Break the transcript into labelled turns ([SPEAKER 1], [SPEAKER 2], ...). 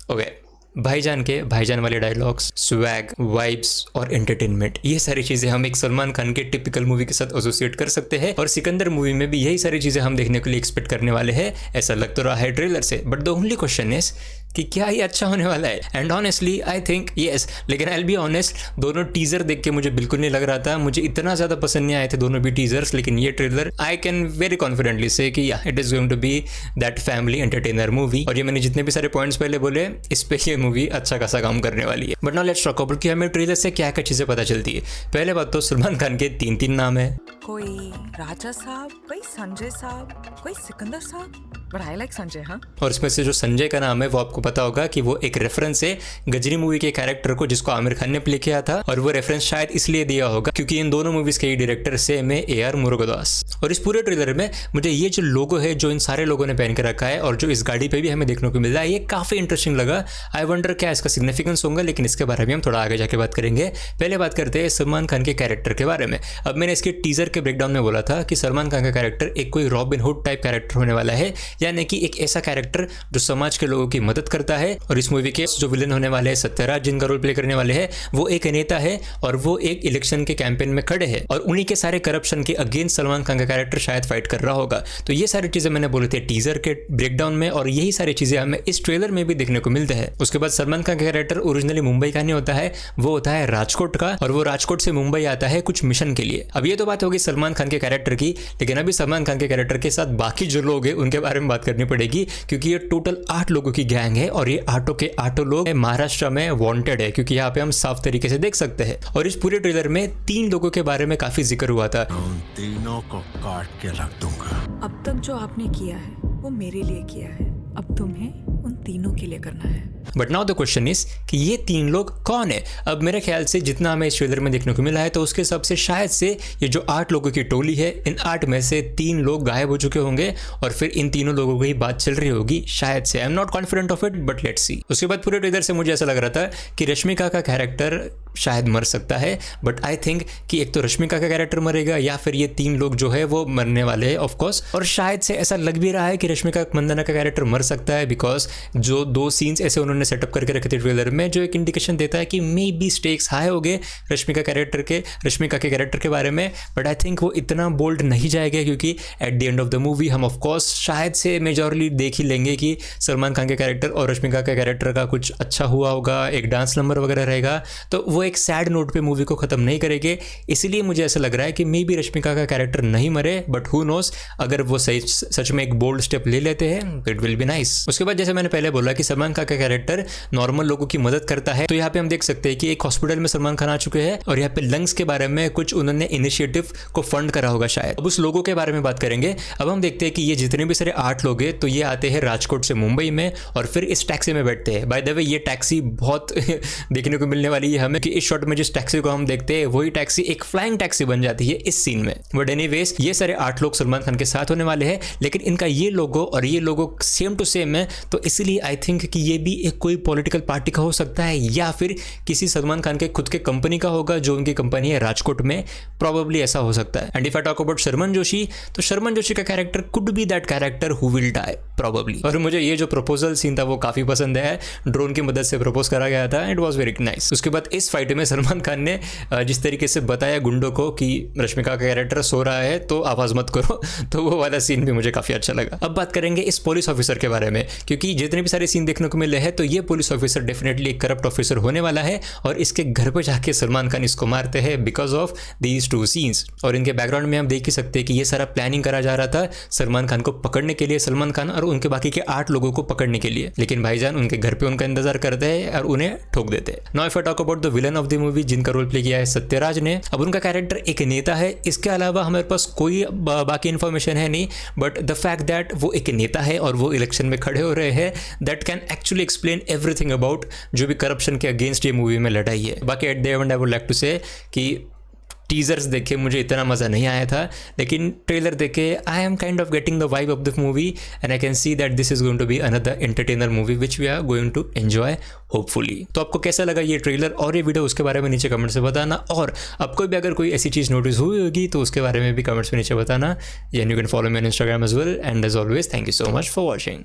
[SPEAKER 1] Okay, भाईजान वाले dialogues, swag, vibes और एंटरटेनमेंट, ये सारी चीजें हम एक सलमान खान के टिपिकल मूवी के साथ एसोसिएट कर सकते हैं और सिकंदर मूवी में भी यही सारी चीजें हम देखने के लिए एक्सपेक्ट करने वाले हैं, ऐसा लग तो रहा है ट्रेलर से। But the only question is कि क्या ये अच्छा होने वाला है? And honestly I think yes, लेकिन आई विल बी ऑनेस्ट, दोनों टीजर देख के मुझे बिल्कुल नहीं लग रहा था, मुझे इतना ज्यादा पसंद नहीं आए थे दोनों भी टीजर्स, लेकिन ये trailer I can very confidently say कि या it is going to be that family entertainer movie. और ये मैंने जितने भी सारे पॉइंट्स पहले बोले, इस पे ये मूवी अच्छा खासा काम करने वाली है। But now let's talk about कि हमें ट्रेलर से क्या क्या चीजें पता चलती है। पहले बात तो सलमान खान के तीन नाम है,
[SPEAKER 2] कोई राजा साहब, कोई संजय साहब, कोई सिकंदर साहब, बट आई लाइक संजय। हाँ,
[SPEAKER 1] और इसमें से जो संजय का नाम है वो आपको पता होगा कि वो एक रेफरेंस है गजनी मूवी के कैरेक्टर को जिसको आमिर खान ने प्ले किया था, और वो रेफरेंस शायद इसलिए दिया होगा क्योंकि इन दोनों मूवीज के डायरेक्टर सेम है, AR मुरुगदास। और इस पूरे ट्रेलर में मुझे ये जो लोगो है जो इन सारे लोगों ने पहन के रखा है और जो इस गाड़ी पे भी हमें देखने को मिल रहा है, ये काफी इंटरेस्टिंग लगा। आई वंडर क्या इसका सिग्निफिकेंस होगा, लेकिन इसके बारे में हम थोड़ा आगे जाके बात करेंगे। पहले बात करते हैं सलमान खान के कैरेक्टर के बारे में। अब मैंने इसके टीजर के ब्रेकडाउन में बोला था कि सलमान खान का कैरेक्टर एक कोई रॉबिन हुड टाइप कैरेक्टर होने वाला है, यानी कि एक ऐसा कैरेक्टर जो समाज के लोगों की मदद करता है। और इस मूवी के जो विलन होने वाले हैं सत्यराज, जिनका रोल प्ले करने वाले हैं, वो एक नेता है और वो एक इलेक्शन के कैंपेन में खड़े हैं और उन्हीं के सारे करप्शन के अगेंस्ट सलमान खान का कैरेक्टर शायद फाइट कर रहा होगा। तो ये सारी चीजें मैंने बोले थे टीजर के ब्रेकडाउन में, और यही सारी चीजें हमें इस ट्रेलर में भी देखने को मिलते हैं। उसके बाद सलमान खान का कैरेक्टर ओरिजिनली मुंबई का नहीं होता है, वो होता है राजकोट का, और वो राजकोट से मुंबई आता है कुछ मिशन के लिए। अब ये तो बात होगी सलमान खान के कैरेक्टर की, लेकिन अभी सलमान खान के कैरेक्टर के साथ बाकी जो लोग हैं उनके बारे में बात करनी पड़ेगी, क्योंकि ये टोटल 8 लोगों की गैंग है और ये 8 के 8 लोग महाराष्ट्र में वांटेड है, क्योंकि यहाँ पे हम साफ तरीके से देख सकते हैं। और इस पूरे ट्रेलर में 3 लोगों के बारे में काफी जिक्र हुआ था।
[SPEAKER 3] उन तीनों को काट के रख दूंगा।
[SPEAKER 2] अब तक जो आपने किया है वो मेरे लिए किया है, अब तुम्हें उन तीनों के लिए करना है।
[SPEAKER 1] But now the question is कि ये 3 लोग कौन है? अब मेरे ख्याल से जितना हमें इस ट्रेलर में देखने को मिला है तो उसके हिसाब से शायद से ये जो 8 लोगों की टोली है, इन 8 में से 3 लोग गायब हो चुके होंगे और फिर इन तीनों लोगों की ही बात चल रही होगी शायद से। I am not confident of it, but let's see. उसके बाद पूरे ट्रेलर से मुझे ऐसा लग रहा था कि रश्मिका का कैरेक्टर शायद मर सकता है, बट आई थिंक कि एक तो रश्मिका का कैरेक्टर मरेगा या फिर ये 3 लोग जो है वो मरने वाले हैं ऑफकोर्स। और शायद से ऐसा लग भी रहा है कि रश्मिका मंदाना का कैरेक्टर मर सकता है, बिकॉज जो 2 सीन्स ऐसे उन्होंने सेटअप करके रखे थे ट्रेलर में, जो एक इंडिकेशन देता है कि मे बी स्टेक्स हाई हो गए रश्मिका के कैरेक्टर के बारे में। बट आई थिंक वो इतना बोल्ड नहीं जाएगा, क्योंकि eight the end of the movie हम ऑफकोर्स शायद से मेजॉरली देख ही लेंगे कि सलमान खान के कैरेक्टर और रश्मिका के कैरेक्टर का कुछ अच्छा हुआ होगा, एक डांस नंबर वगैरह रहेगा, तो वो एक सैड नोट पे मूवी को खत्म नहीं करेंगे। इसलिए मुझे ऐसा लग रहा है कि मे बी रश्मिका का कैरेक्टर नहीं मरे, बट हु नोस, अगर वो सच में एक बोल्ड स्टेप ले लेते हैं तो इट विल बी नाइस। उसके बाद जैसे मैंने पहले बोला कि सलमान खान का कैरेक्टर नॉर्मल लोगों की मदद करता है, तो यहाँ पे हम देख सकते हैं कि एक हॉस्पिटल में सलमान खान आ चुके हैं और यहाँ पे लंग्स के बारे में कुछ उन्होंने इनिशिएटिव को फंड करा होगा शायद। अब उस लोगों के बारे में बात करेंगे। अब हम देखते हैं कि ये जितने भी सारे 8 लोग हैं तो ये आते हैं राजकोट से मुंबई में और फिर इस टैक्सी में बैठते हैं। बाय द वे ये टैक्सी बहुत देखने को मिलने वाली है हमें कि इस शॉट में जिस टैक्सी को हम देखते हैं वही टैक्सी एक फ्लाइंग टैक्सी बन जाती है इस सीन में। बट एनीवेज ये सारे 8 लोग सलमान खान के साथ होने वाले हैं, लेकिन इनका ये लोगो और ये लोगो सेम टू सेम है, तो इसलिए आई थिंक कि ये भी एक कोई पॉलिटिकल पार्टी का हो सकता है या फिर किसी सलमान खान के खुद के कंपनी का होगा, जो उनकी कंपनी है राजकोट में, प्रोबेबली ऐसा हो सकता है। And if I talk about Sharman Joshi, तो शर्मन जोशी का character could be that character who will die probably. और मुझे ये जो प्रपोजल सीन था वो काफी पसंद है, ड्रोन की मदद से प्रपोज करा गया था, इट वाज वेरी नाइस। उसके बाद इस फाइट में सलमान खान ने जिस तरीके से बताया गुंडों को कि रश्मिका का कैरेक्टर सो रहा है तो आवाज मत करो, तो वो वाला सीन भी मुझे काफी अच्छा लगा। अब बात करेंगे इस पुलिस ऑफिसर के बारे में, क्योंकि जितने भी सारे सीन देखने को मिले हैं तो ये पुलिस ऑफिसर डेफिनेटली एक करप्ट ऑफिसर होने वाला है और इसके घर पे जाके सलमान खान इसको मारते हैं बिकॉज ऑफ दीज 2 सीन्स। और इनके बैकग्राउंड में हम देख ही सकते हैं कि ये सारा प्लानिंग करा जा रहा था सलमान खान को पकड़ने के लिए, सलमान खान और उनके बाकी के 8 लोगों को पकड़ने के लिए, लेकिन भाईजान उनके घर पे उनका इंतजार करते हैं और उन्हें ठोक देते हैं। Now if I talk about the villain of the movie, जिनका रोल प्ले किया है सत्यराज ने। अब उनका कैरेक्टर एक नेता है, इसके अलावा हमारे पास कोई बाकी इन्फॉर्मेशन है नहीं, बट द फैक्ट दैट वो एक नेता है और वो इलेक्शन में खड़े हो रहे हैं, that can actually explain everything about जो भी करप्शन के अगेंस्ट ये मूवी में लड़ाई है। बाकी at the end I would like to say कि टीजर्स देखे मुझे इतना मज़ा नहीं आया था, लेकिन ट्रेलर देखे I am kind of getting the vibe of the movie and I can see that this is going to be another entertainer movie which we are going to enjoy hopefully. तो आपको कैसा लगा ये trailer और ये video, उसके बारे में नीचे कमेंट से बताना, और आपको भी अगर कोई ऐसी चीज़ नोटिस हुई होगी तो उसके बारे में भी कमेंट्स में नीचे बताना। And you can follow me on Instagram as well, and as always thank you so much for watching.